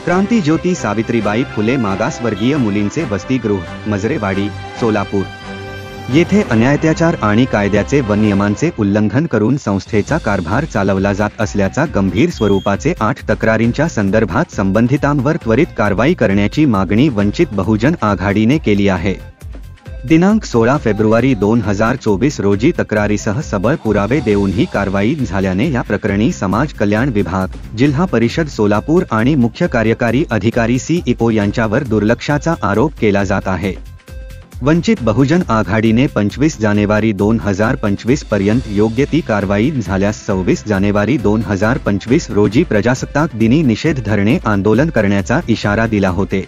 क्रांतिज्योती सावित्रीबाई फुले मागासवर्गीय मुलींचे वसतिगृह मजरेवाडी सोलापूर येथे अन्यायात्याचार आणि कायद्याचे व नियमांचे उल्लंघन करून संस्थेचा कारभार चालवला जात असल्याचा गंभीर स्वरूपाचे 8 तक्रारींच्या संदर्भात संबंधितांवर त्वरित कारवाई करण्याची मागणी वंचित बहुजन आघाडीने केली आहे। दिनांक 16 फेब्रुवारी 2024 रोजी तक्रारीसह सबळ पुरावे देऊनही कारवाई झाल्याने या प्रकरणी समाज कल्याण विभाग, जिल्हा परिषद सोलापूर आणि मुख्य कार्यकारी अधिकारी CEO यांच्यावर दुर्लक्षाचा आरोप केला जात आहे। वंचित बहुजन आघाडीने 25 जानेवारी 2025 पर्यंत योग्य ती कारवाई झाल्यास 26 जानेवारी 2025 रोजी प्रजासत्ताक दिनी निषेध धरणे आंदोलन करण्याचा इशारा दिला होते।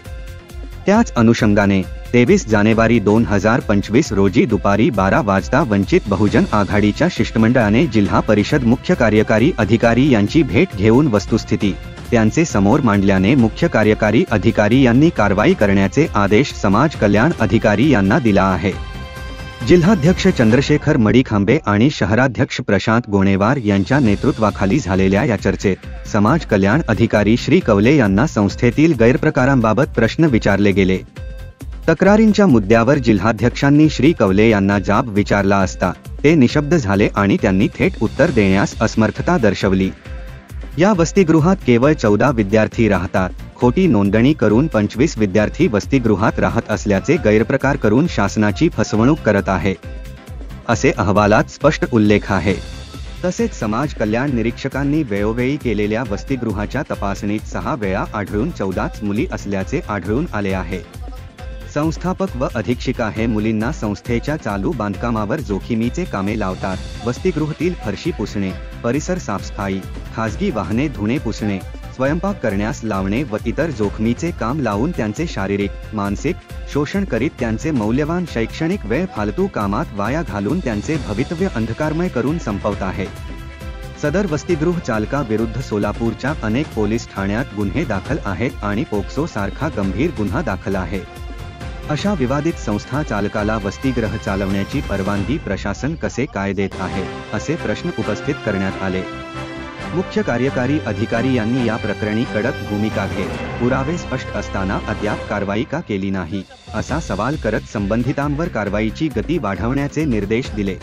त्याच अनुषंगाने 23 जानेवारी 2025 रोजी दुपारी 12 वाजता वंचित बहुजन आघाडीच्या शिष्टमंडळाने जिल्हा परिषद मुख्य कार्यकारी अधिकारी यांची भेट घेऊन वस्तुस्थिती त्यांचे समोर मांडल्याने मुख्य कार्यकारी अधिकारी यांनी कारवाई करण्याचे आदेश समाज कल्याण अधिकारी यांना दिला आहे। जिल्हाध्यक्ष चंद्रशेखर मडीखांबे आणि शहराध्यक्ष प्रशांत गोणेवार यांच्या नेतृत्वाखाली झालेल्या या चर्चेत समाज कल्याण अधिकारी श्री कवले यांना संस्थेतील गैरप्रकारांबाबत प्रश्न विचारले गेले। तक्रारींच्या मुद्द्यावर जिल्हाध्यक्षांनी श्री कवले यांना जाब विचारला असता ते निशब्द झाले आणि त्यांनी थेट उत्तर देण्यास असमर्थता दर्शवली। या वसतिगृहात केवळ 14 विद्यार्थी राहतात, खोटी नोंदणी करून 25 विद्यार्थी वसतिगृहात राहत असल्याचे गैरप्रकार करून शासनाची फसवणूक करत आहे, असे अहवालात स्पष्ट उल्लेख आहे। तसेच समाज कल्याण निरीक्षकांनी वेळोवेळी केलेल्या वसतिगृहाच्या तपासणीत 6 वेळा आढळून 14च मुली असल्याचे आढळून आले आहे। संस्थापक व अधीक्षिका हे मुलींना संस्थेच्या चालू बांधकामावर जोखमीचे कामे लावतात। वसतिगृहातील फरशी पुसणे, परिसर साफसफाई, खासगी वाहने धुणे पुसणे, स्वयंपाक करण्यास लावणे व इतर जोखमीचे काम लावून त्यांचे शारीरिक, मानसिक शोषण करीत त्यांचे मौल्यवान शैक्षणिक वेळ फालतू कामात वाया घालून त्यांचे भवितव्य अंधकारमय करून संपवत आहे। सदर वसतिगृह चालकाविरुद्ध सोलापूरच्या अनेक पोलीस ठाण्यात गुन्हे दाखल आहेत आणि पोक्सो सारखा गंभीर गुन्हा दाखल आहे। अशा विवादित संस्था चालकाला वसतिगृह चालवण्याची परवानगी प्रशासन कसे काय देत आहे, असे प्रश्न उपस्थित करण्यात आले। मुख्य कार्यकारी अधिकारी यांनी या प्रकरणी कडक भूमिका घेत पुरावे स्पष्ट असताना अद्याप कारवाई का केली नाही, असा सवाल करत संबंधितांवर कारवाईची गती वाढवण्याचे निर्देश दिले।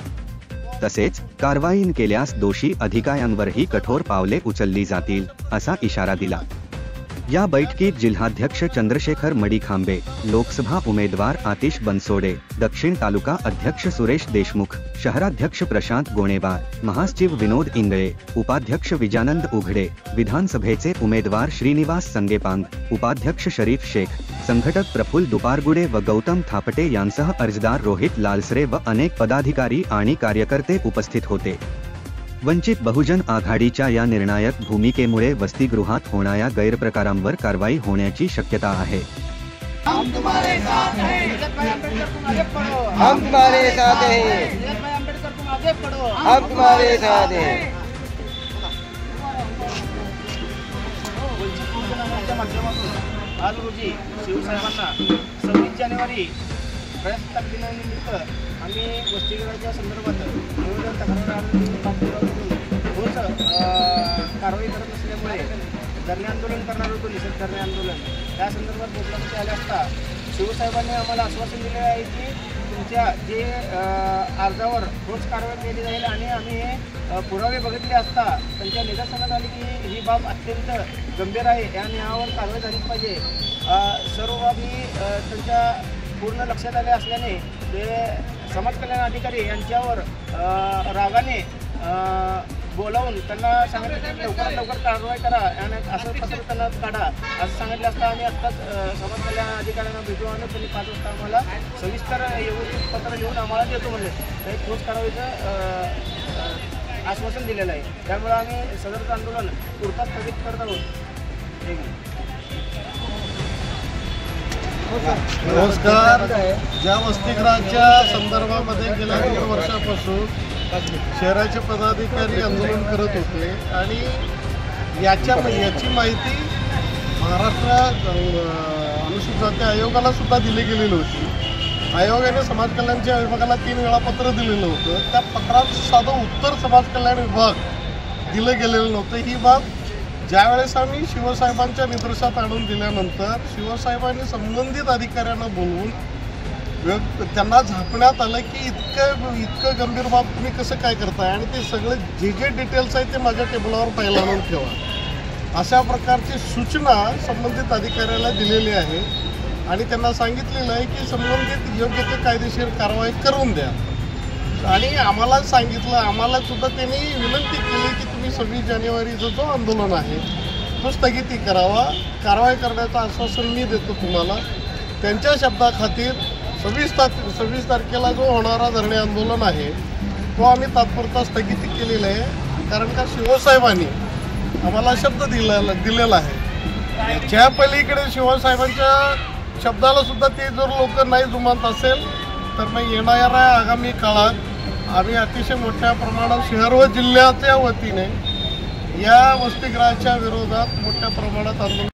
तसेच कारवाई न केल्यास दोषी अधिकाऱ्यांवरही कठोर पावले उचलली जातील, असा इशारा दिला। या बैठकीत जिल्हाध्यक्ष चंद्रशेखर मडीखांबे, लोकसभा उमेदवार आतिश बनसोडे, दक्षिण तालुका अध्यक्ष सुरेश देशमुख, शहराध्यक्ष प्रशांत गोणेवार, महासचिव विनोद इंगळे, उपाध्यक्ष विजानंद उघडे, विधानसभेचे उमेदवार श्रीनिवास संगेपांग, उपाध्यक्ष शरीफ शेख, संघटक प्रफुल्ल दुपारगुडे व गौतम थापटे यांसह अर्जदार रोहित लालसरे व अनेक पदाधिकारी आणि कार्यकर्ते उपस्थित होते। वंचित बहुजन आघाडीच्या या निर्णायक भूमिकेमुळे वसतिगृहात होणाऱ्या गैरप्रकारांवर कारवाई होण्याची शक्यता आहे। हम तुम्हारे साथ हैं, हम तुम्हारे साथ हैं, हम तुम्हारे साथ हैं। आज रोजी शिवसाहेबांना 26 जानेवारी प्रजासत्ताक दिनानिमित्त आम्ही वसतिगृहाच्या संदर्भात निवेदन तक्रार ठोस कारवाई करत असल्यामुळे धरणे आंदोलन करणार होतो, निषेध धरणे आंदोलन, त्या संदर्भात बोलण्यामध्ये आले असता शिवसाहेबांनी आम्हाला आश्वासन दिलेले आहे की तुमच्या जे अर्जावर ठोस कारवाई केली जाईल आणि आम्ही हे पुरावे बघितले असता त्यांच्या निदर्शनात आले की ही बाब अत्यंत गंभीर आहे, या न्यायावर कारवाई झालीच पाहिजे। सर्व बाबी त्यांच्या पूर्ण लक्षात आले असल्याने ते समाज कल्याण अधिकारी यांच्यावर रागाने बोलावून त्यांना सांगितलं की लवकरात लवकर कारवाई करा आणि असं पत्र त्यांना काढा असं सांगितलं असता आम्ही आत्ताच समाज कल्याण अधिकाऱ्यांना भेटू आणि त्यांनी 5 वाजता आम्हाला सविस्तर व्यवस्थित पत्र लिहून आम्हाला देतो म्हणजे ते ठोस कारवाईचं आश्वासन दिलेलं आहे। त्यामुळे आम्ही सदरचं आंदोलन तुर्तास स्थगित करत आहोत। नमस्कार। ज्या वसतिगृहाच्या संदर्भामध्ये गेल्या 2 वर्षापासून शहराचे पदाधिकारी आंदोलन करत होते आणि याची माहिती महाराष्ट्र अनुसूचित जाती आयोगाला सुद्धा दिली गेलेली होती। आयोगाने समाज कल्याणच्या विभागाला 3 वेळा पत्र दिलेलं होतं, त्या पत्रात साधं उत्तर समाज कल्याण विभाग दिलं गेलेलं नव्हतं। ही बाब ज्यावेळेस आम्ही शिवसाहेबांच्या निदर्शनात आणून दिल्यानंतर शिवसाहेबांनी संबंधित अधिकाऱ्यांना बोलवून त्यांना झापण्यात आलं की इतकं गंभीर बाब तुम्ही कसं काय करताय आणि ते सगळे जे डिटेल्स आहेत ते माझ्या टेबलावर पहिला आणून ठेवा, अशा प्रकारची सूचना संबंधित अधिकाऱ्याला दिलेली आहे आणि त्यांना सांगितलेलं आहे की संबंधित योग्य ते कायदेशीर कारवाई करून द्या. आणि आम्हाला सांगितलं, आम्हाला सुद्धा त्यांनी विनंती केली की तुम्ही 26 जानेवारीचं जो आंदोलन आहे तो स्थगिती करावा, कारवाई करण्याचं आश्वासन मी देतो तुम्हाला. त्यांच्या शब्दाखातीर 26 तारखेला जो होणारा धरणे आंदोलन आहे तो आम्ही तात्पुरता स्थगिती केलेला आहे, कारण का शिवसाहेबांनी आम्हाला शब्द दिलेला आहे. याच्या पलीकडे शिवसाहेबांच्या शब्दाला सुद्धा ते जर लोक नाही जुमानत असेल तर मग येणाऱ्या आगामी काळात आम्ही अतिशय मोठ्या प्रमाणात शहर व जिल्ह्याच्या वतीने या वसतिगृहाच्या विरोधात मोठ्या प्रमाणात आंदोलन